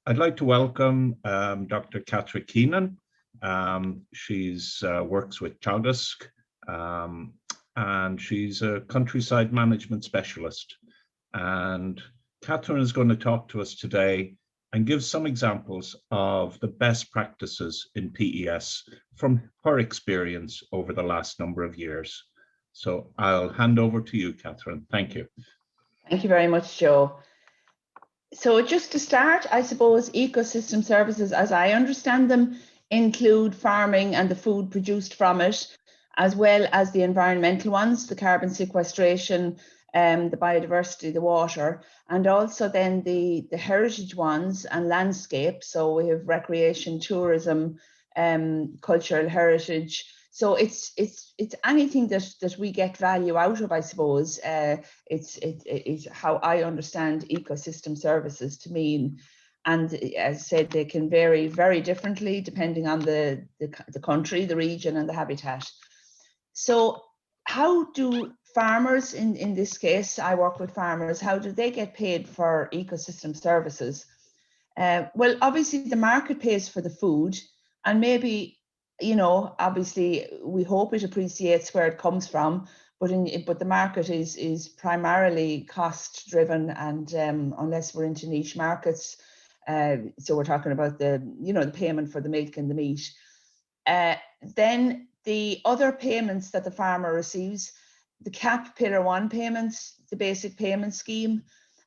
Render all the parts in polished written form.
I'd like to welcome Dr. Keena. She's works with Teagasc, and she's a countryside management specialist. And Catherine is going to talk to us today and give some examples of the best practices in PES from her experience over the last number of years. So I'll hand over to you, Catherine. Thank you. Thank you very much, Joe. So just to start, I suppose ecosystem services, as I understand them, include farming and the food produced from it, as well as the environmental ones, the carbon sequestration, the biodiversity, the water, and also then the heritage ones and landscape. So we have recreation, tourism, cultural heritage. So it's anything that we get value out of, I suppose. It's how I understand ecosystem services to mean. And as I said, they can vary very differently depending on the country, the region, and the habitat. So how do farmers, in this case, I work with farmers, how do they get paid for ecosystem services? Well, obviously the market pays for the food, and maybe, you know, obviously we hope it appreciates where it comes from, but the market is primarily cost driven, and unless we're into niche markets, so we're talking about the payment for the milk and the meat. Then the other payments that the farmer receives, the CAP Pillar 1 payments, the basic payment scheme,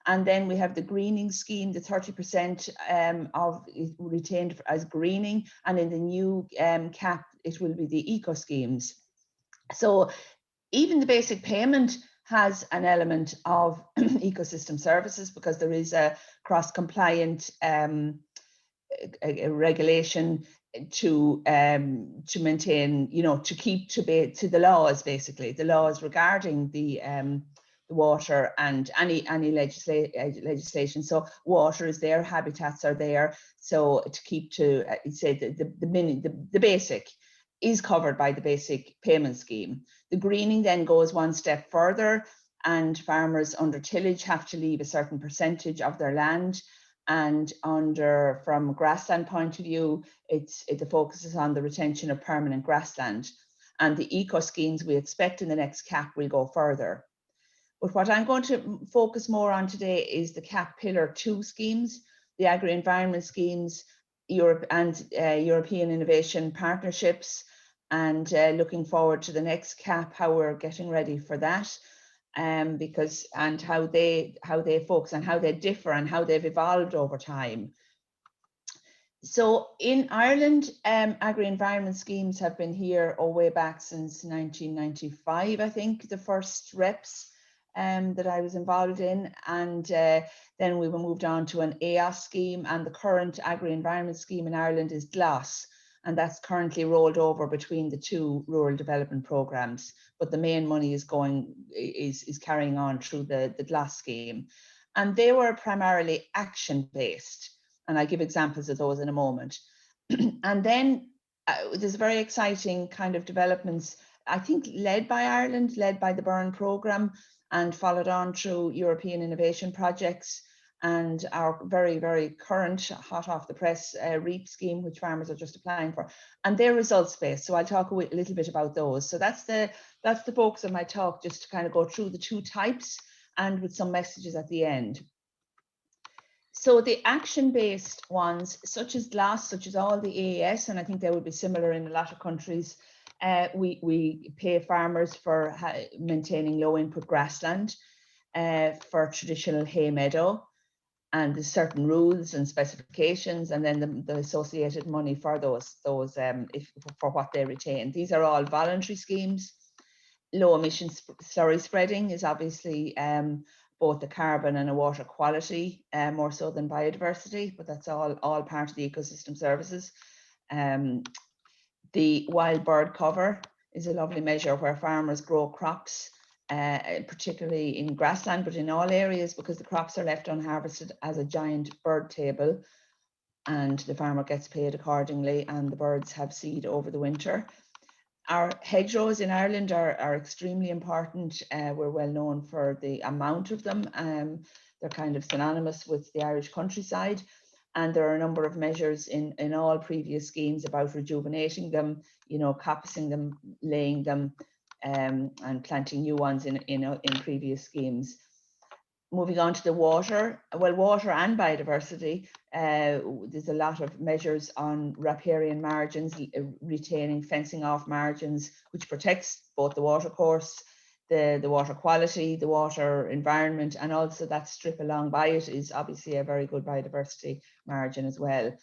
and then we have the greening scheme, the 30% of retained as greening, and in the new CAP, it will be the eco schemes. So even the basic payment has an element of ecosystem services, because there is a cross-compliant regulation to maintain, to keep to the laws, basically the laws regarding the water and any legislation. So water is there, habitats are there, so to keep to say the basic is covered by the basic payment scheme. The greening then goes one step further, and farmers under tillage have to leave a certain percentage of their land. And from a grassland point of view, the focus is on the retention of permanent grassland. And the eco schemes we expect in the next CAP will go further. But what I'm going to focus more on today is the CAP Pillar 2 schemes, the agri-environment schemes, European innovation partnerships, and looking forward to the next CAP, how we're getting ready for that. Because how they focus and how they differ and how they've evolved over time. So in Ireland, agri-environment schemes have been here way back since 1995, I think, the first reps that I was involved in, and then we were moved on to an EOS scheme, and the current agri-environment scheme in Ireland is GLAS, and that's currently rolled over between the two rural development programs. But the main money is carrying on through the GLAS scheme. And they were primarily action-based. And I'll give examples of those in a moment. And then there's very exciting kind of developments, I think led by Ireland, led by the Byrne programme, and followed on through European innovation projects, and our very, very current, hot off the press REAP scheme, which farmers are just applying for, and they're results-based. So I'll talk a little bit about those. So that's the focus of my talk, just to kind of go through the two types and with some messages at the end. So the action-based ones, such as GLAS, such as all the AES, and I think they would be similar in a lot of countries, we pay farmers for maintaining low-input grassland for traditional hay meadow. And there's certain rules and specifications, and then the associated money for those for what they retain. These are all voluntary schemes. Low emission slurry spreading is obviously both the carbon and a water quality, more so than biodiversity, but that's all part of the ecosystem services. The wild bird cover is a lovely measure where farmers grow crops, particularly in grassland, but in all areas, because the crops are left unharvested as a giant bird table, and the farmer gets paid accordingly, and the birds have seed over the winter. Our hedgerows in Ireland are extremely important. We're well known for the amount of them. They're kind of synonymous with the Irish countryside. And there are a number of measures in all previous schemes about rejuvenating them, you know, coppicing them, laying them, and planting new ones in previous schemes. Moving on to the water, well, water and biodiversity, there's a lot of measures on riparian margins, retaining fencing off margins, which protects both the watercourse, the water quality, the water environment, and also that strip along by it is obviously a very good biodiversity margin as well.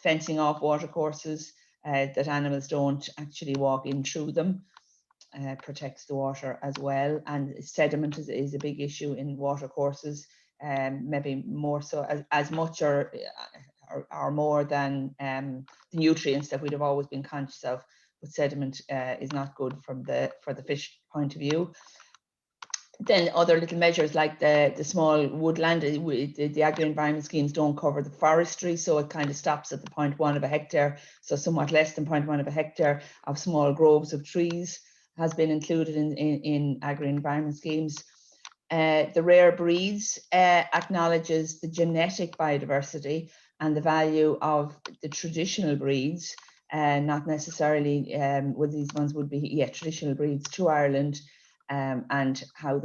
Fencing off watercourses that animals don't actually walk in through them. Protects the water as well, and sediment is a big issue in water courses, maybe more so as much or more than the nutrients that we'd have always been conscious of. But sediment is not good for the fish point of view. Then other little measures like the small woodland, the agri-environment schemes don't cover the forestry, so it kind of stops at the 0.1 of a hectare, so somewhat less than 0.1 of a hectare of small groves of trees has been included in agri-environment schemes. The rare breeds acknowledges the genetic biodiversity and the value of the traditional breeds, not necessarily well, these ones would be traditional breeds to Ireland, and how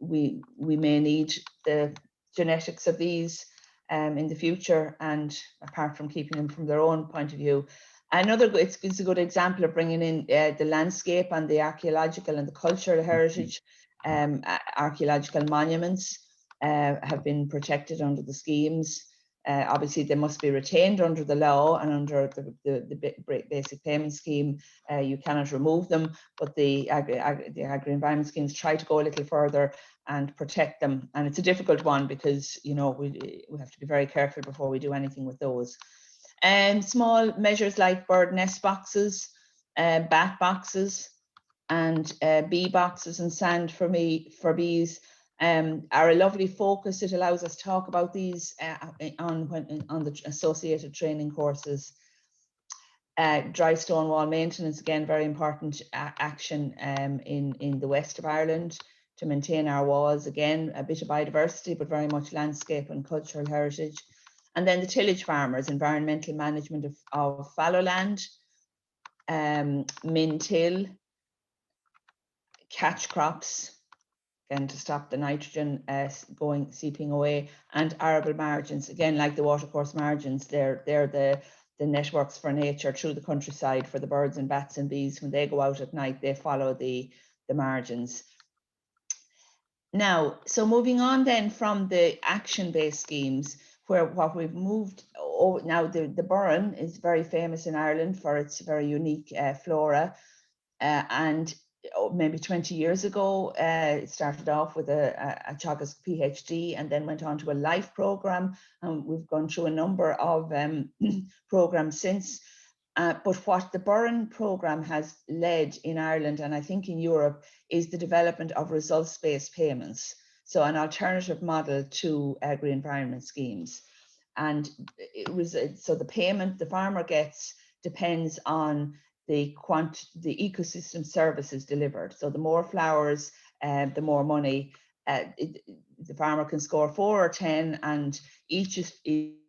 we may need the genetics of these in the future, and apart from keeping them from their own point of view. It's a good example of bringing in the landscape and the archaeological and the cultural heritage. Archaeological monuments have been protected under the schemes. Obviously, they must be retained under the law, and under the basic payment scheme, you cannot remove them. But the agri-environment schemes try to go a little further and protect them. And it's a difficult one because, you know, we have to be very careful before we do anything with those. And small measures like bird nest boxes, bat boxes, and bee boxes and sand for bees are a lovely focus. It allows us to talk about these on the associated training courses. Dry stone wall maintenance, again, very important action in the west of Ireland to maintain our walls. Again, a bit of biodiversity, but very much landscape and cultural heritage. And then the tillage farmers, environmental management of fallow land, min-till, catch crops, again to stop the nitrogen seeping away, and arable margins, again like the watercourse margins, they're the networks for nature through the countryside for the birds and bats and bees. When they go out at night, they follow the margins. Now, so moving on then from the action-based schemes, where what we've moved now, the Burren is very famous in Ireland for its very unique flora, and maybe 20 years ago, it started off with a Teagasc PhD and then went on to a life program. And we've gone through a number of programs since. But what the Burren program has led in Ireland, and I think in Europe, is the development of results-based payments. So an alternative model to agri-environment schemes. And so the payment the farmer gets depends on the ecosystem services delivered. So the more flowers, the more money. The farmer can score 4 or 10, and each he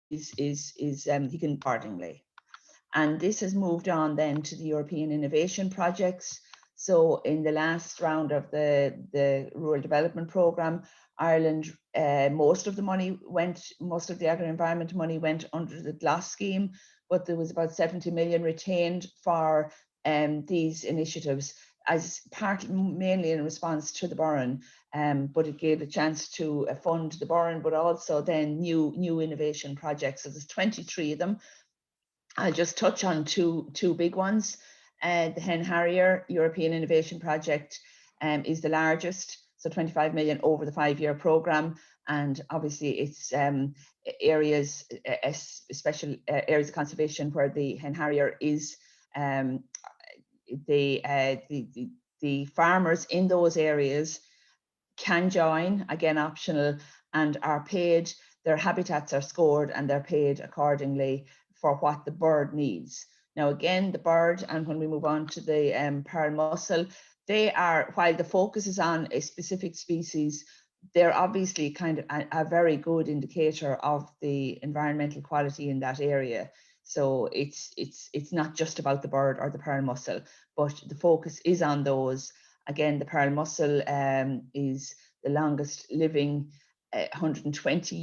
can accordingly. And this has moved on then to the European innovation projects. So in the last round of the Rural Development Programme, Ireland, most of the agri-environment money went under the GLAS scheme, but there was about 70 million retained for these initiatives as part, mainly in response to the Burren, but it gave a chance to fund the Burren, but also then new innovation projects. So there's 23 of them. I'll just touch on two big ones. The Hen Harrier European Innovation Project is the largest, so 25 million over the 5-year programme. And obviously it's areas, special areas of conservation where the Hen Harrier is. The farmers in those areas can join, again optional, and are paid. Their habitats are scored and they're paid accordingly for what the bird needs. Now again, the bird, and when we move on to the pearl mussel, they are, while the focus is on a specific species, they're obviously kind of a very good indicator of the environmental quality in that area. So it's not just about the bird or the pearl mussel, but the focus is on those. Again, the pearl mussel is the longest living, 120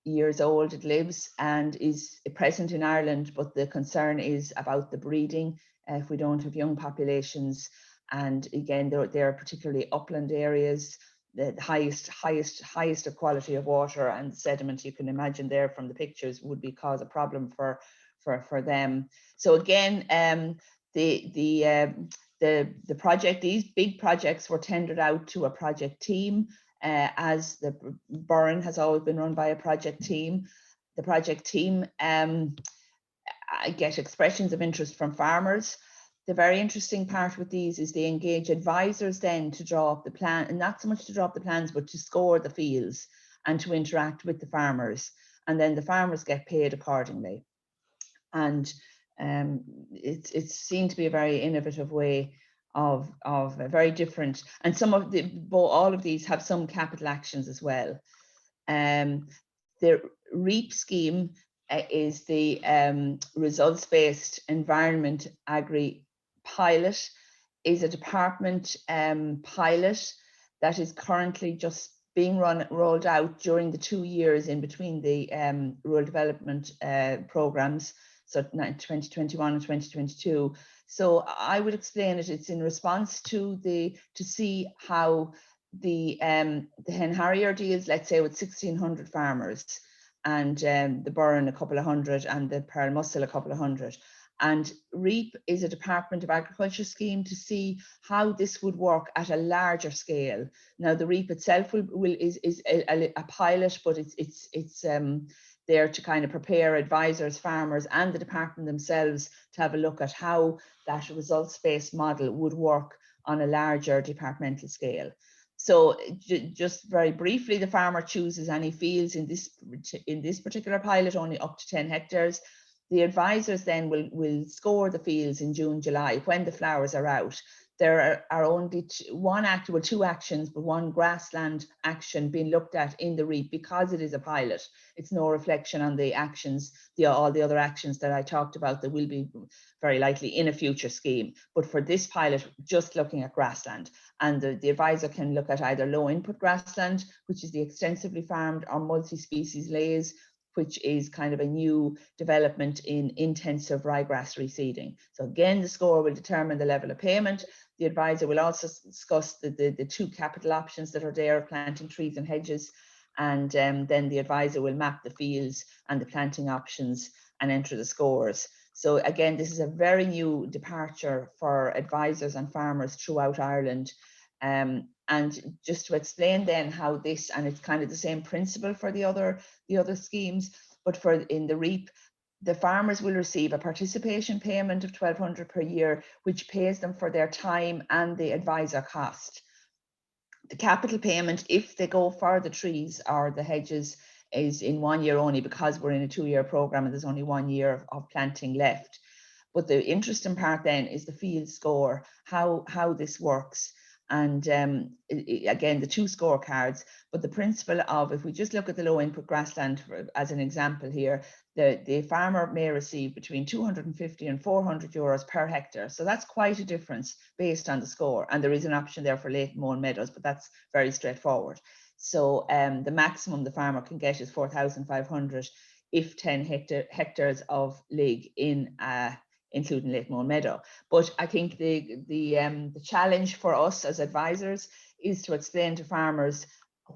years old it lives, and is present in Ireland, but the concern is about the breeding if we don't have young populations. And again, they're particularly upland areas, the highest quality of water and sediment you can imagine there from the pictures would cause a problem for them. So again, the project, these big projects were tendered out to a project team, as the Burren has always been run by a project team. The project team I get expressions of interest from farmers. The very interesting part with these is they engage advisors then to draw up the plan, and not so much to draw up the plans, but to score the fields and to interact with the farmers. And then the farmers get paid accordingly. And it's seen to be a very innovative way of a very different, and all of these have some capital actions as well. The REAP scheme is the results-based environment agri pilot, is a department pilot that is currently just being rolled out during the 2 years in between the rural development programs, so 2021 and 2022. So I would explain it. It's in response to see how the hen harrier deals, let's say, with 1,600 farmers, and the Burren a couple of hundred, and the pearl mussel a couple of hundred. And REAP is a Department of Agriculture scheme to see how this would work at a larger scale. Now, the REAP itself is a pilot, but it's there to kind of prepare advisors, farmers, and the department themselves to have a look at how that results-based model would work on a larger departmental scale. So just very briefly, the farmer chooses any fields in this particular pilot, only up to 10 hectares. The advisors then will score the fields in June, July, when the flowers are out. There are only two actions, but one grassland action being looked at in the REAP because it is a pilot. It's no reflection on the actions, all the other actions that I talked about that will be very likely in a future scheme. But for this pilot, just looking at grassland. And the advisor can look at either low input grassland, which is the extensively farmed, or multi-species lays, which is kind of a new development in intensive ryegrass reseeding. So again, the score will determine the level of payment. The advisor will also discuss the two capital options that are there of planting trees and hedges. And then the advisor will map the fields and the planting options and enter the scores. So again, this is a very new departure for advisors and farmers throughout Ireland. And just to explain then how this, and it's kind of the same principle for the other schemes, but in the REAP, the farmers will receive a participation payment of $1,200 per year, which pays them for their time and the advisor cost. The capital payment, if they go for the trees or the hedges, is in 1 year only, because we're in a 2-year program and there's only 1 year of planting left. But the interesting part then is the field score, how this works. And again, the two scorecards, but the principle of, if we just look at the low input grassland as an example here, the farmer may receive between 250 and 400 euros per hectare. So that's quite a difference based on the score. And there is an option there for late mown meadows, but that's very straightforward. So the maximum the farmer can get is 4,500 if 10 hectares of lig in including late mown meadow. But I think the challenge for us as advisors is to explain to farmers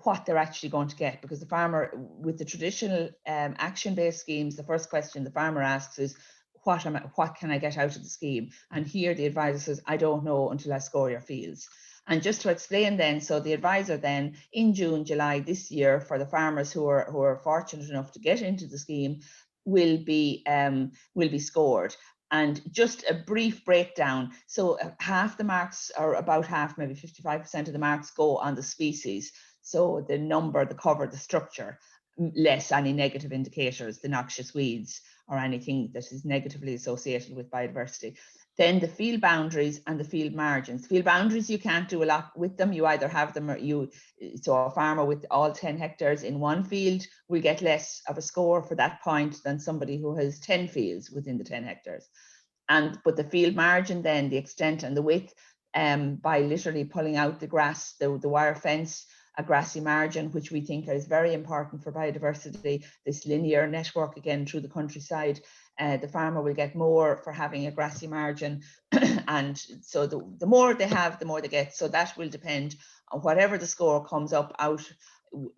what they're actually going to get, because the farmer, with the traditional action-based schemes, the first question the farmer asks is, what can I get out of the scheme? And here the advisor says, I don't know until I score your fields. And just to explain then, so the advisor then in June, July this year, for the farmers who are fortunate enough to get into the scheme, will be scored. And just a brief breakdown. So half the marks, or about half, maybe 55% of the marks, go on the species. So the number, the cover, the structure, less any negative indicators, the noxious weeds or anything that is negatively associated with biodiversity. Then the field boundaries and the field margins. Field boundaries, you can't do a lot with them. You either have them or so a farmer with all 10 hectares in one field will get less of a score for that point than somebody who has 10 fields within the 10 hectares. But the field margin, then the extent and the width, by literally pulling out the grass, the wire fence, a grassy margin, which we think is very important for biodiversity, this linear network again through the countryside. The farmer will get more for having a grassy margin. And so the more they have, the more they get. So that will depend on whatever the score comes up out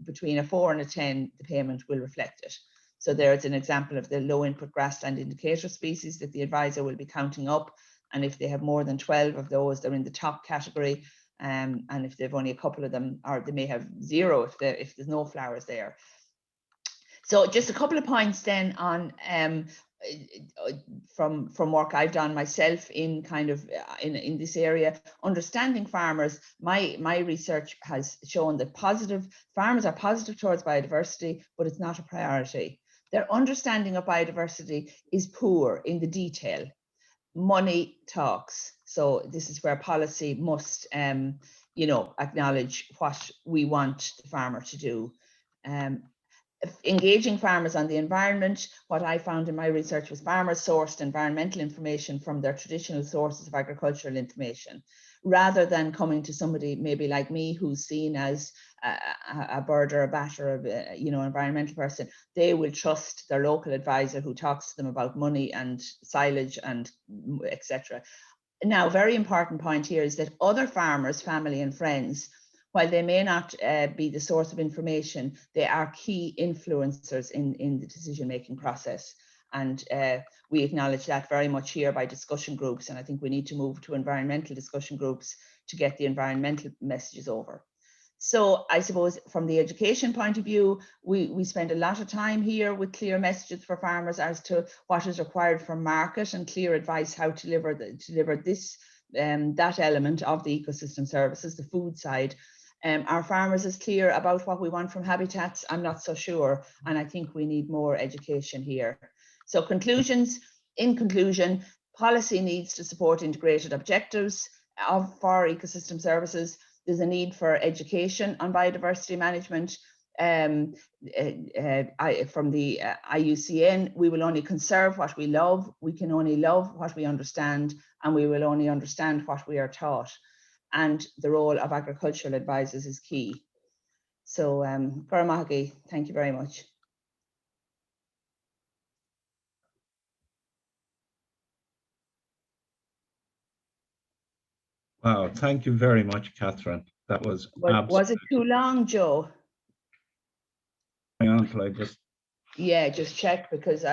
between a 4 and a 10, the payment will reflect it. So there's an example of the low input grassland indicator species that the advisor will be counting up. And if they have more than 12 of those, they're in the top category. And if they've only a couple of them, or they may have 0 if there's no flowers there. So just a couple of points then on from work I've done myself in kind of in this area, understanding farmers. My research has shown that farmers are positive towards biodiversity, but it's not a priority. Their understanding of biodiversity is poor in the detail. Money talks. So this is where policy must, acknowledge what we want the farmer to do. Engaging farmers on the environment. What I found in my research was farmers sourced environmental information from their traditional sources of agricultural information, rather than coming to somebody maybe like me who's seen as a bird or a bat or environmental person. They will trust their local advisor who talks to them about money and silage and etc. Now, very important point here is that other farmers, family and friends, while they may not be the source of information, they are key influencers in the decision-making process. And we acknowledge that very much here by discussion groups. And I think we need to move to environmental discussion groups to get the environmental messages over. So I suppose from the education point of view, we spend a lot of time here with clear messages for farmers as to what is required for market and clear advice how to deliver this that element of the ecosystem services, the food side. Are farmers as clear about what we want from habitats? I'm not so sure, and I think we need more education here. So in conclusion, policy needs to support integrated objectives for ecosystem services. There's a need for education on biodiversity management. From the IUCN, we will only conserve what we love, we can only love what we understand, and we will only understand what we are taught. And the role of agricultural advisors is key. So, Garamahagi, thank you very much. Wow, thank you very much, Catherine. That was it too long, Joe? Until I just just check, because